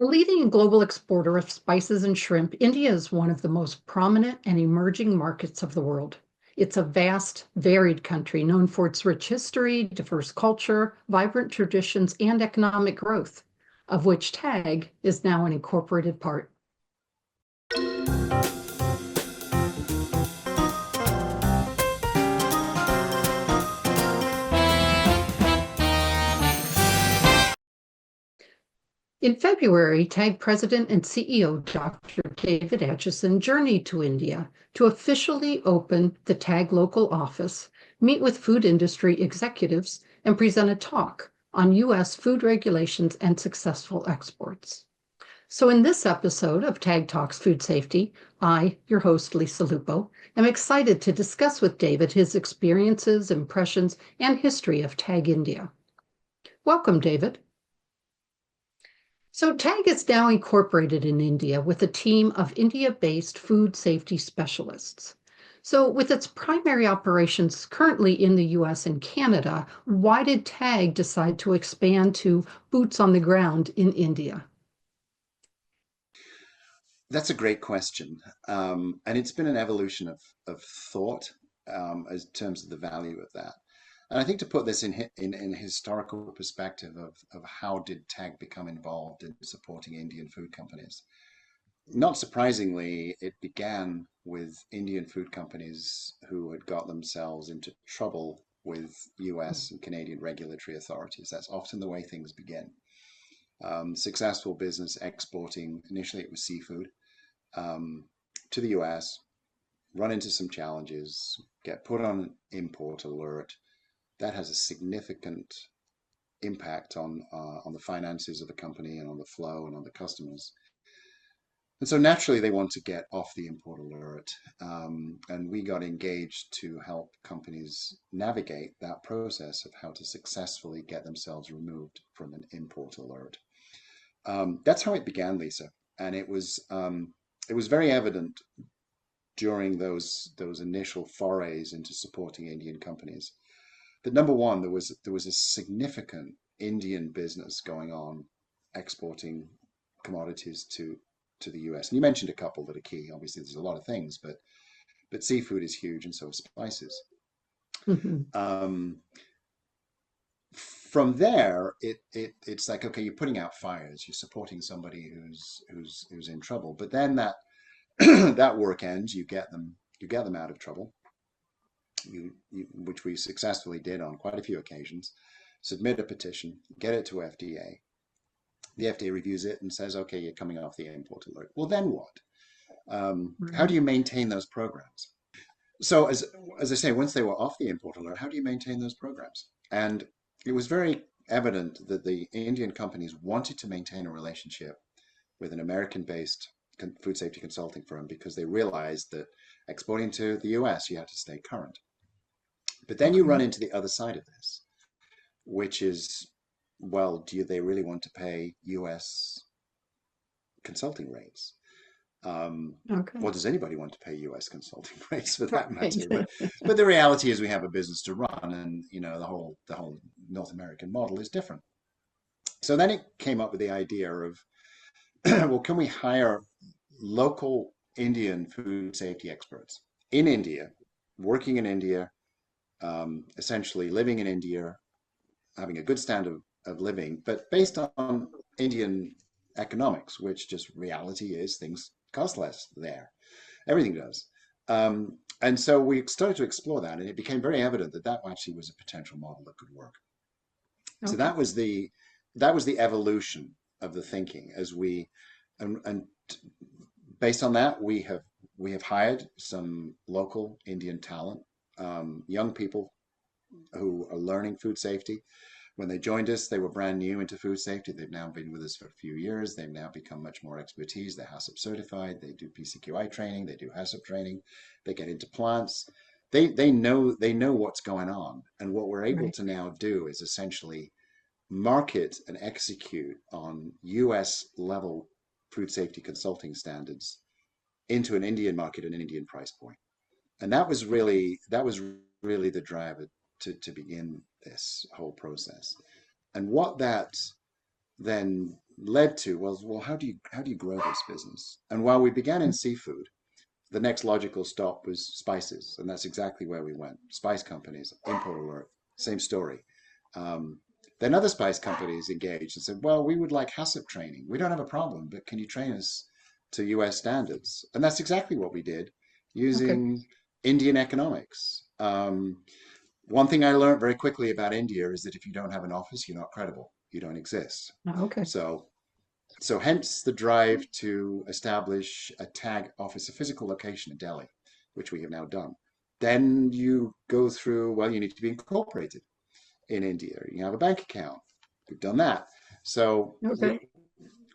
A leading global exporter of spices and shrimp, India is one of the most prominent and emerging markets of the world. It's a vast, varied country known for its rich history, diverse culture, vibrant traditions, and economic growth, of which TAG is now an incorporated part. In February, TAG President and CEO Dr. David Acheson journeyed to India to officially open the TAG local office, meet with food industry executives, and present a talk on U.S. food regulations and successful exports. So in this episode of TAG Talks Food Safety, I, your host, Lisa Lupo, am excited to discuss with David his experiences, impressions, and history of TAG India. Welcome, David. So TAG is now incorporated in India with a team of India-based food safety specialists. So with its primary operations currently in the US and Canada, why did TAG decide to expand to boots on the ground in India? That's a great question. And it's been an evolution of thought as terms of the value of that. And I think to put this in historical perspective of how did TAG become involved in supporting Indian food companies? Not surprisingly, it began with Indian food companies who had got themselves into trouble with US and Canadian regulatory authorities. That's often the way things begin. Successful business exporting, initially it was seafood, to the US, run into some challenges, get put on an import alert. That has a significant impact on the finances of the company and on the flow and on the customers. And so naturally, they want to get off the import alert. And we got engaged to help companies navigate that process of how to successfully get themselves removed from an import alert. That's how it began, Lisa. And it was very evident during those initial forays into supporting Indian companies that number one, there was a significant Indian business going on exporting commodities to the US. And you mentioned a couple that are key. Obviously, there's a lot of things, but seafood is huge, and so are spices. Mm-hmm. From there, it's like, okay, you're putting out fires, you're supporting somebody who's in trouble, but then that that work ends, you get them out of trouble, which we successfully did on quite a few occasions. Submit a petition, get it to FDA. The FDA reviews it and says, okay, you're coming off the import alert. Well, then what? How do you maintain those programs? So as I say, once they were off the import alert, how do you maintain those programs? And it was very evident that the Indian companies wanted to maintain a relationship with an American-based food safety consulting firm because they realized that exporting to the US, you had to stay current. But then you run into the other side of this, which is, well, do they really want to pay US consulting rates? Well, does anybody want to pay US consulting rates for that matter? But the reality is we have a business to run, and the whole North American model is different. So then it came up with the idea of, well, can we hire local Indian food safety experts in India, working in India, essentially living in India, having a good standard of living, but based on Indian economics, which just reality is things cost less there. Everything does. And so we started to explore that, and it became very evident that that actually was a potential model that could work. So that was the evolution of the thinking as we and based on that we have hired some local Indian talent, young people who are learning food safety. When they joined us, they were brand new into food safety. They've now been with us for a few years. They've now become much more expertise. They're HACCP certified. They do PCQI training. They do HACCP training. They get into plants. They know what's going on. And what we're able to now do is essentially market and execute on US level food safety consulting standards into an Indian market and an Indian price point. And that was really the driver to begin this whole process. And what that then led to, well, how do you grow this business? And while we began in seafood, the next logical stop was spices, and that's exactly where we went. Spice companies, import alert, same story. Um, then other spice companies engaged and said, well, we would like HACCP training. We don't have a problem, but can you train us to US standards? And that's exactly what we did Okay. using Indian economics. One thing I learned very quickly about India is that if you don't have an office, you're not credible. You don't exist. Okay. So so hence the drive to establish a tag office, a physical location in Delhi, which we have now done. Then you go through, well, you need to be incorporated in India. You have a bank account. We've done that. So Okay.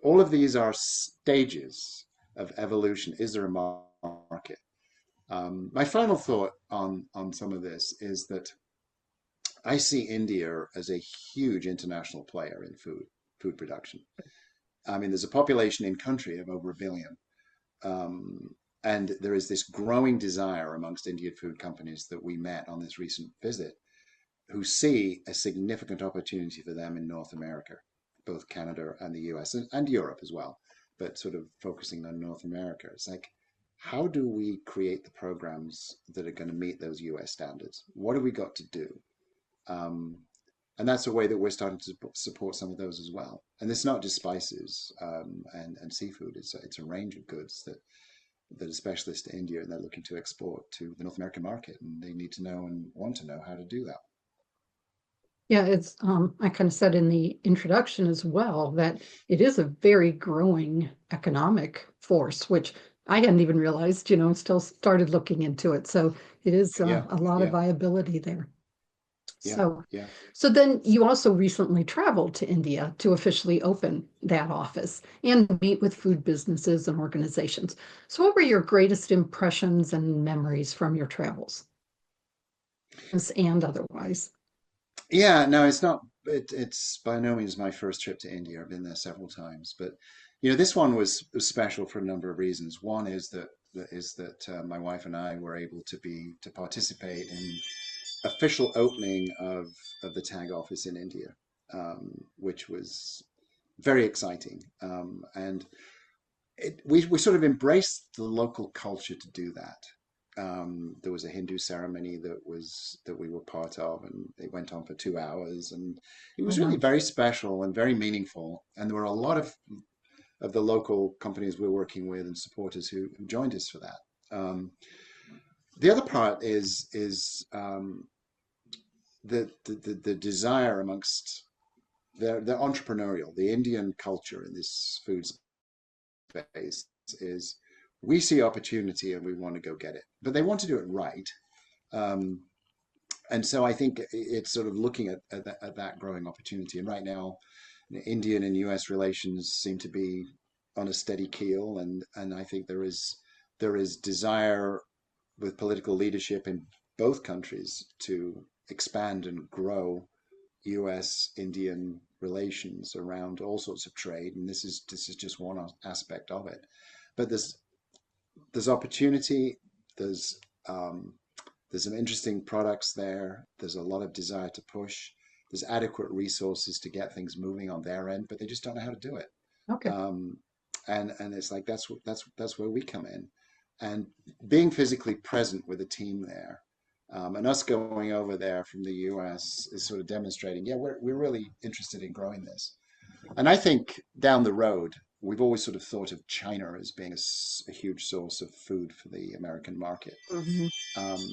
all of these are stages of evolution. Is there a market? My final thought on some of this is that I see India as a huge international player in food production. I mean, there's a population in country of over 1 billion. And there is this growing desire amongst Indian food companies that we met on this recent visit who see a significant opportunity for them in North America, both Canada and the US and Europe as well, but sort of focusing on North America. It's like, how do we create the programs that are going to meet those US standards? What have we got to do? Um, and that's a way that we're starting to support some of those as well. And it's not just spices and seafood. It's a range of goods that are specialist to India and they're looking to export to the North American market, and they need to know and want to know how to do that. Yeah, it's I kind of said in the introduction as well that it is a very growing economic force, which I hadn't even realized, until started looking into it. So it is Yeah, a lot of yeah, viability there. yeah, So, yeah. so then you also recently traveled to India to officially open that office and meet with food businesses and organizations. So what were your greatest impressions and memories from your travels, and otherwise? Yeah, no, it's not. It's by no means my first trip to India. I've been there several times, but this one was special for a number of reasons. One is that my wife and I were able to participate in official opening of the tag office in India, which was very exciting. And we sort of embraced the local culture to do that. There was a Hindu ceremony that we were part of, and it went on for 2 hours, and it Oh, was really wow. very special and very meaningful. And there were a lot of the local companies we're working with and supporters who joined us for that. The other part is the desire amongst the entrepreneurial, the Indian culture in this food space is we see opportunity and we want to go get it, but they want to do it right. Um, and so I think it's sort of looking at that growing opportunity. And right now, Indian and US relations seem to be on a steady keel, and I think there is desire with political leadership in both countries to expand and grow US Indian relations around all sorts of trade, and this is just one aspect of it. But there's opportunity. There's um, there's some interesting products there. There's a lot of desire to push. There's adequate resources to get things moving on their end, but they just don't know how to do it. Okay. Um, and it's like that's where we come in, and being physically present with a team there, and us going over there from the US is sort of demonstrating, yeah, we're really interested in growing this. And I think down the road, we've always sort of thought of China as being a huge source of food for the American market. Mhm. Um,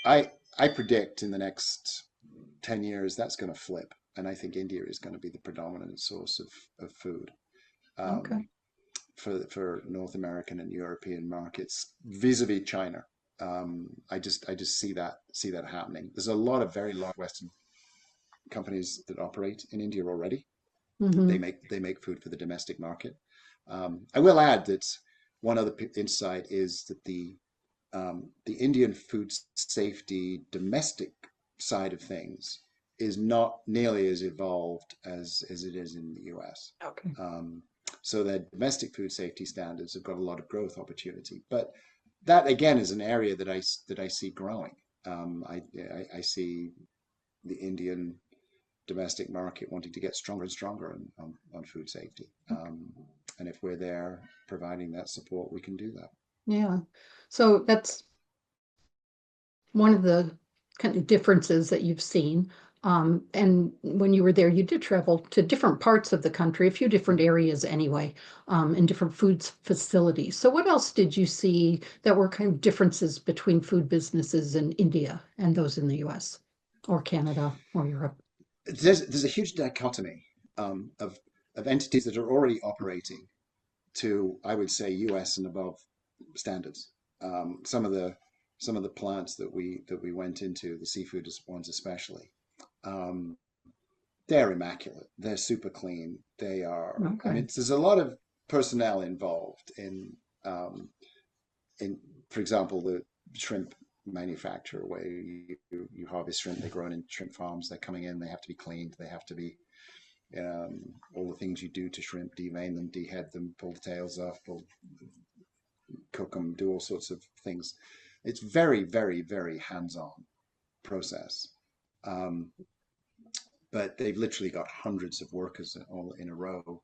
I predict in the next 10 years that's going to flip. And I think India is going to be the predominant source of food Okay. um, for North American and European markets vis-a-vis China. I just see that happening. There's a lot of very large Western companies that operate in India already. They Hmm. make food for the domestic market. I will add that one other insight is that the Indian food safety domestic side of things is not nearly as evolved as it is in the US. Okay. Um, so their domestic food safety standards have got a lot of growth opportunity. But that again is an area that I see growing. I see the Indian domestic market wanting to get stronger and stronger on food safety. And if we're there providing that support, we can do that. Yeah. So that's one of the kind of differences that you've seen. And when you were there, you did travel to different parts of the country, a few different areas anyway, and different foods facilities. So what else did you see that were kind of differences between food businesses in India and those in the US or Canada or Europe? There's a huge dichotomy of entities that are already operating to, I would say, US and above standards. Some of the plants that we went into, the seafood ones especially, um, they're immaculate. They're super clean. They are. I Okay. mean, there's a lot of personnel involved um, in, for example, the shrimp manufacturer where you harvest shrimp. They're grown in shrimp farms. They're coming in. They have to be cleaned. They have to be all the things you do to shrimp: devein them, dehead them, pull the tails off, cook them, do all sorts of things. It's very, very, very hands-on process. Um, but they've literally got hundreds of workers all in a row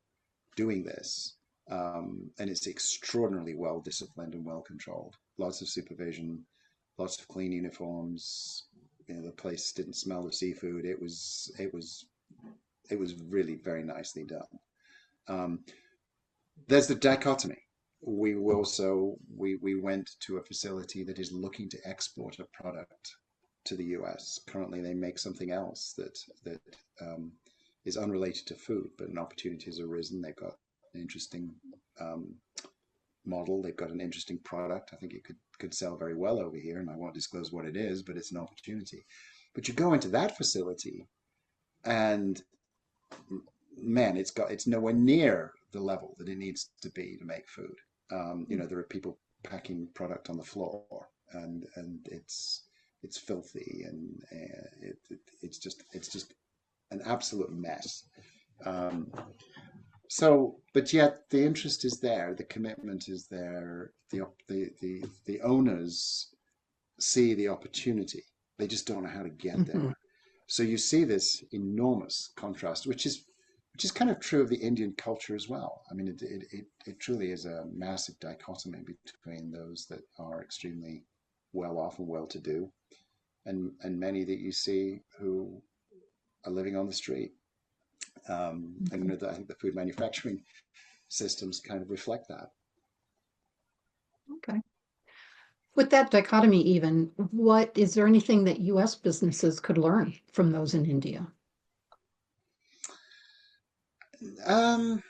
doing this. And it's extraordinarily well disciplined and well controlled. Lots of supervision, lots of clean uniforms. The place didn't smell the seafood. It was really very nicely done. Um, there's the dichotomy. We went to a facility that is looking to export a product to the US. Currently, they make something else that um, is unrelated to food, but an opportunity has arisen. They've got an interesting um, model. They've got an interesting product. I think it could sell very well over here, and I won't disclose what it is, but it's an opportunity. But you go into that facility, and man, it's nowhere near the level that it needs to be to make food. There are people packing product on the floor, and it's filthy, and it's just an absolute mess. Um, but yet the interest is there, the commitment is there, the owners see the opportunity. They just don't know how to get Hmm. there. So you see this enormous contrast, which is kind of true of the Indian culture as well. I mean, it truly is a massive dichotomy between those that are extremely well off and well to do, and many that you see who are living on the street. And Okay. I think the food manufacturing systems kind of reflect that. Okay. With that dichotomy, even, what is there anything that US businesses could learn from those in India? Um,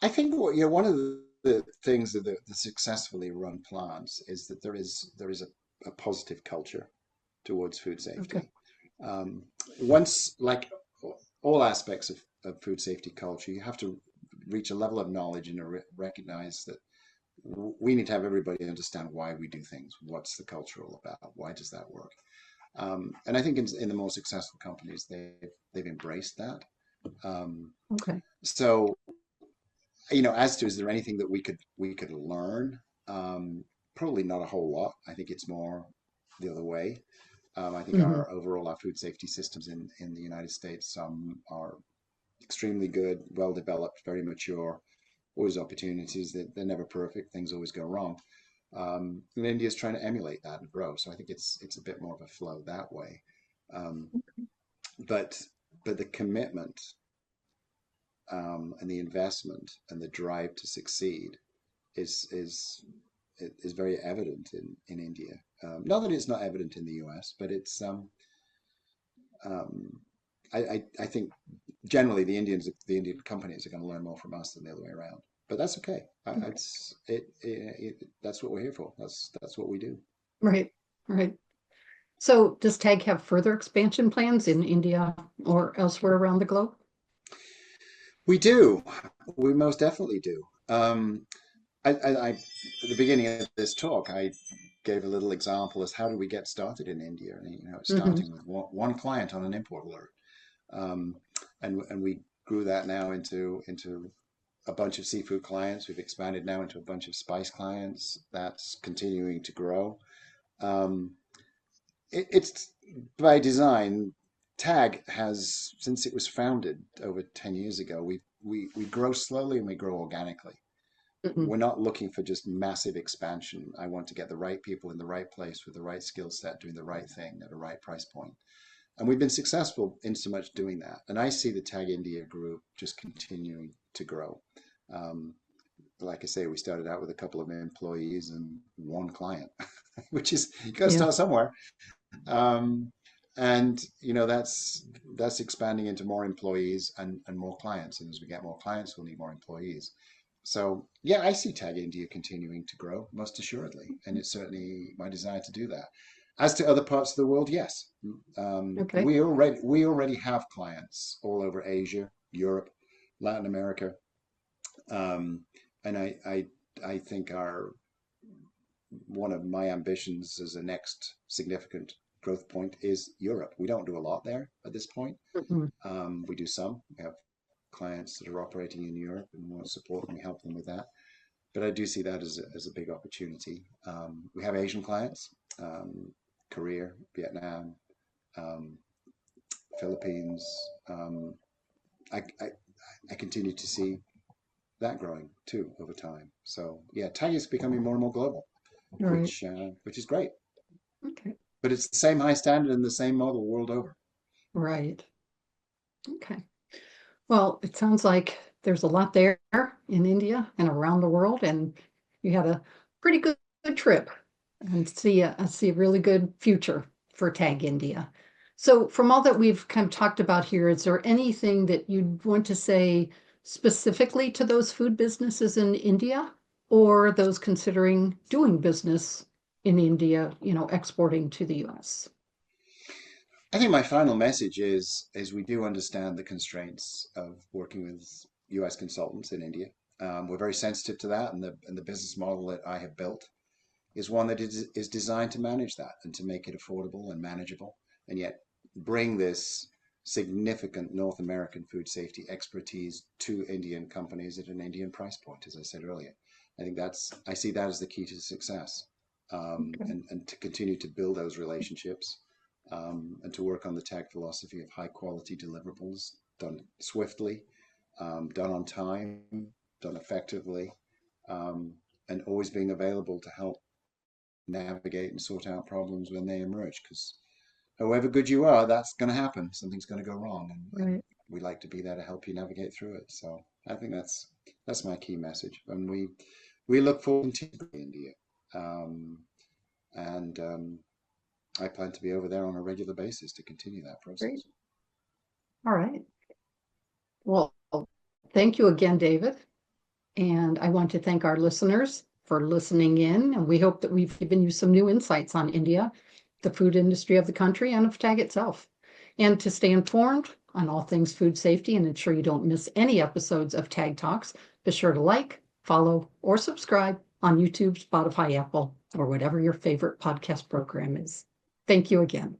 I think one of the things of the successfully run plants is that there is a positive culture towards food Okay. safety. Um, once, like all aspects of food safety culture, you have to reach a level of knowledge and recognize that we need to have everybody understand why we do things. What's the culture all about? Why does that work? And I think in the more successful companies, they've embraced that. Um, Okay. so as to is there anything that we could learn? Um, Probably not a whole lot. I think it's more the other way. I think Hmm. our food safety systems in the United States are extremely good, well developed, very mature. Always opportunities that they're never perfect. Things always go wrong. And India's trying to emulate that and grow. So I think it's a bit more of a flow that way. Um, but but the commitment and the investment and the drive to succeed is very evident in India. Not that it's not evident in the US, but it's um, I think generally the Indian companies are going to learn more from us than the other way around. But that's okay. That's what we're here for. That's what we do. Right. Right. So does TAG have further expansion plans in India or elsewhere around the globe? We do. We most definitely do. At the beginning of this talk, I gave a little example as how do we get started in India, and Hmm. starting with one client on an import alert, um, and we grew that now into a bunch of seafood clients. We've expanded now into a bunch of spice clients. That's continuing to grow. Um, it's by design. Tag has, since it was founded over 10 years ago, we grow slowly and we grow organically. Mhm. We're not looking for just massive expansion. I want to get the right people in the right place with the right skill set, doing the right thing at the right price point. And we've been successful in so much doing that. And I see the Tag India group just continuing to grow. Um, like I say, we started out with a couple of employees and one client, which is, you got to Yeah. start somewhere. Um, and that's expanding into more employees and more clients. And as we get more clients, we'll need more employees. So yeah, I see Tag India continuing to grow, most assuredly, and it's certainly my desire to do that. As to other parts of the world, yes, Okay. we already have clients all over Asia, Europe, Latin America, um, and I think our one of my ambitions as a next significant growth point is Europe. We don't do a lot there at this point. Mhm. We do some. We have clients that are operating in Europe and want to support and we help them with that. But I do see that as a big opportunity. We have Asian clients, Korea, Vietnam, um, Philippines. Um, I I continue to see that growing too over time. So yeah, tag is becoming more and more global, All right. which is great. Okay. But it's the same high standard and the same model world over. Right. Okay. Well, it sounds like there's a lot there in India and around the world, and you had a pretty good trip and I see a really good future for Tag India. So, from all that we've kind of talked about here, is there anything that you'd want to say specifically to those food businesses in India or those considering doing business in India, exporting to the US? I think my final message is we do understand the constraints of working with US consultants in India. We're very sensitive to that, and the business model that I have built is one that is designed to manage that and to make it affordable and manageable, and yet bring this significant North American food safety expertise to Indian companies at an Indian price point, as I said earlier. I see that as the key to success, Okay. and to continue to build those relationships, and to work on the tag philosophy of high quality deliverables done swiftly, done on time, done effectively, um, and always being available to help navigate and sort out problems when they emerge. Because however good you are, that's going to happen. Something's going to go wrong, and Right. we like to be there to help you navigate through it. So I think that's my key message, and we look forward to India, um, and I plan to be over there on a regular basis to continue that Great. process. All right. Well, thank you again, David. And I want to thank our listeners for listening in. And we hope that we've given you some new insights on India, the food industry of the country, and of TAG itself. And to stay informed on all things food safety and ensure you don't miss any episodes of TAG Talks, be sure to like, follow, or subscribe on YouTube, Spotify, Apple, or whatever your favorite podcast program is. Thank you again.